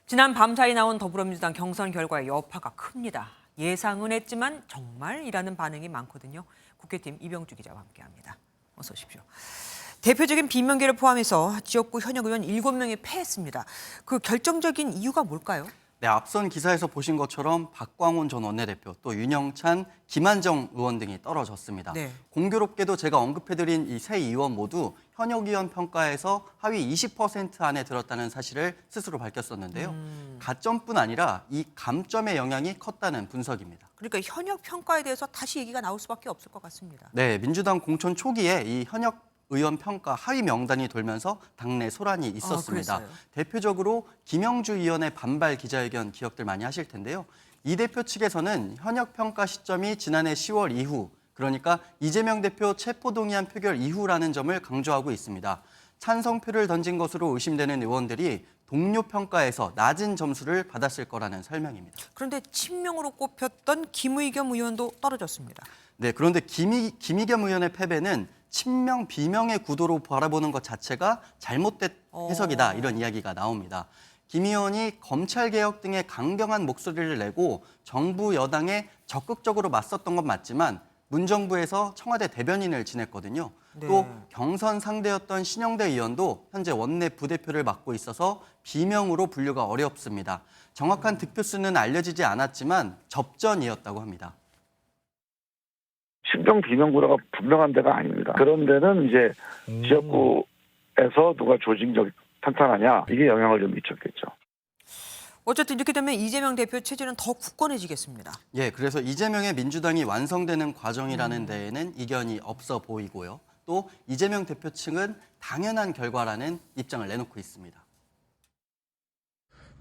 지난 밤사이 나온 더불어민주당 경선 결과의 여파가 큽니다. 예상은 했지만 정말이라는 반응이 많거든요. 국회팀 이병주 기자와 함께합니다. 어서 오십시오. 대표적인 비명계를 포함해서 지역구 현역 의원 7명이 패했습니다. 그 결정적인 이유가 뭘까요? 네, 앞선 기사에서 보신 것처럼 박광온 전 원내대표, 또 윤영찬, 김한정 의원 등이 떨어졌습니다. 네. 공교롭게도 제가 언급해드린 이 세 의원 모두 현역 의원 평가에서 하위 20% 안에 들었다는 사실을 스스로 밝혔었는데요. 가점뿐 아니라 이 감점의 영향이 컸다는 분석입니다. 그러니까 현역 평가에 대해서 다시 얘기가 나올 수밖에 없을 것 같습니다. 네, 민주당 공천 초기에 이 현역 의원 평가 하위 명단이 돌면서 당내 소란이 있었습니다. 그랬어요? 대표적으로 김영주 의원의 반발 기자회견 기억들 많이 하실 텐데요. 이 대표 측에서는 현역 평가 시점이 지난해 10월 이후, 그러니까 이재명 대표 체포동의안 표결 이후라는 점을 강조하고 있습니다. 찬성표를 던진 것으로 의심되는 의원들이 동료 평가에서 낮은 점수를 받았을 거라는 설명입니다. 그런데 친명으로 꼽혔던 김의겸 의원도 떨어졌습니다. 네, 그런데 김의겸 의원의 패배는 친명, 비명의 구도로 바라보는 것 자체가 잘못된 해석이다, 이런 이야기가 나옵니다. 김 의원이 검찰개혁 등의 강경한 목소리를 내고 정부 여당에 적극적으로 맞섰던 건 맞지만 문정부에서 청와대 대변인을 지냈거든요. 네. 또 경선 상대였던 신영대 의원도 현재 원내 부대표를 맡고 있어서 비명으로 분류가 어렵습니다. 정확한 득표수는 알려지지 않았지만 접전이었다고 합니다. 친명 비명 구도가 분명한 데가 아닙니다. 그런 데는 이제 지역구에서 누가 조직적 탄탄하냐, 이게 영향을 좀 미쳤겠죠. 어쨌든 이렇게 되면 이재명 대표 체제는 더 굳건해지겠습니다. 예, 그래서 이재명의 민주당이 완성되는 과정이라는 데에는 이견이 없어 보이고요. 또 이재명 대표 측은 당연한 결과라는 입장을 내놓고 있습니다.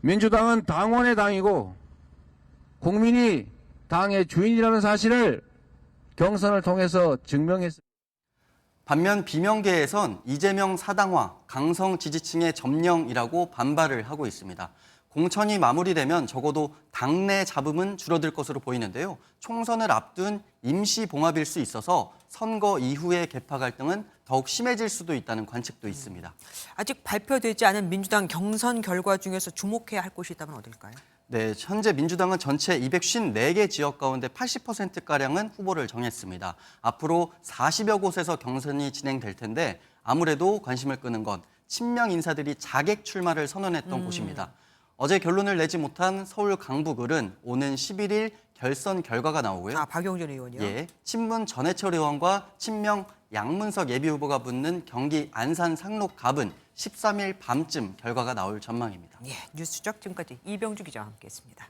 민주당은 당원의 당이고 국민이 당의 주인이라는 사실을 경선을 통해서 증명했습니다. 반면 비명계에선 이재명 사당화, 강성 지지층의 점령이라고 반발을 하고 있습니다. 공천이 마무리되면 적어도 당내 잡음은 줄어들 것으로 보이는데요. 총선을 앞둔 임시 봉합일 수 있어서 선거 이후의 계파 갈등은 더욱 심해질 수도 있다는 관측도 있습니다. 아직 발표되지 않은 민주당 경선 결과 중에서 주목해야 할 곳이 있다면 어딜까요? 네, 현재 민주당은 전체 254개 지역 가운데 80%가량은 후보를 정했습니다. 앞으로 40여 곳에서 경선이 진행될 텐데 아무래도 관심을 끄는 건 친명 인사들이 자객 출마를 선언했던 곳입니다. 어제 결론을 내지 못한 서울 강북을은 오는 11일 결선 결과가 나오고요. 박용진 의원이요? 예, 친문 전해철 의원과 친명 양문석 예비후보가 붙는 경기 안산 상록갑은 13일 밤쯤 결과가 나올 전망입니다. 예, 뉴스적 지금까지 이병주 기자와 함께했습니다.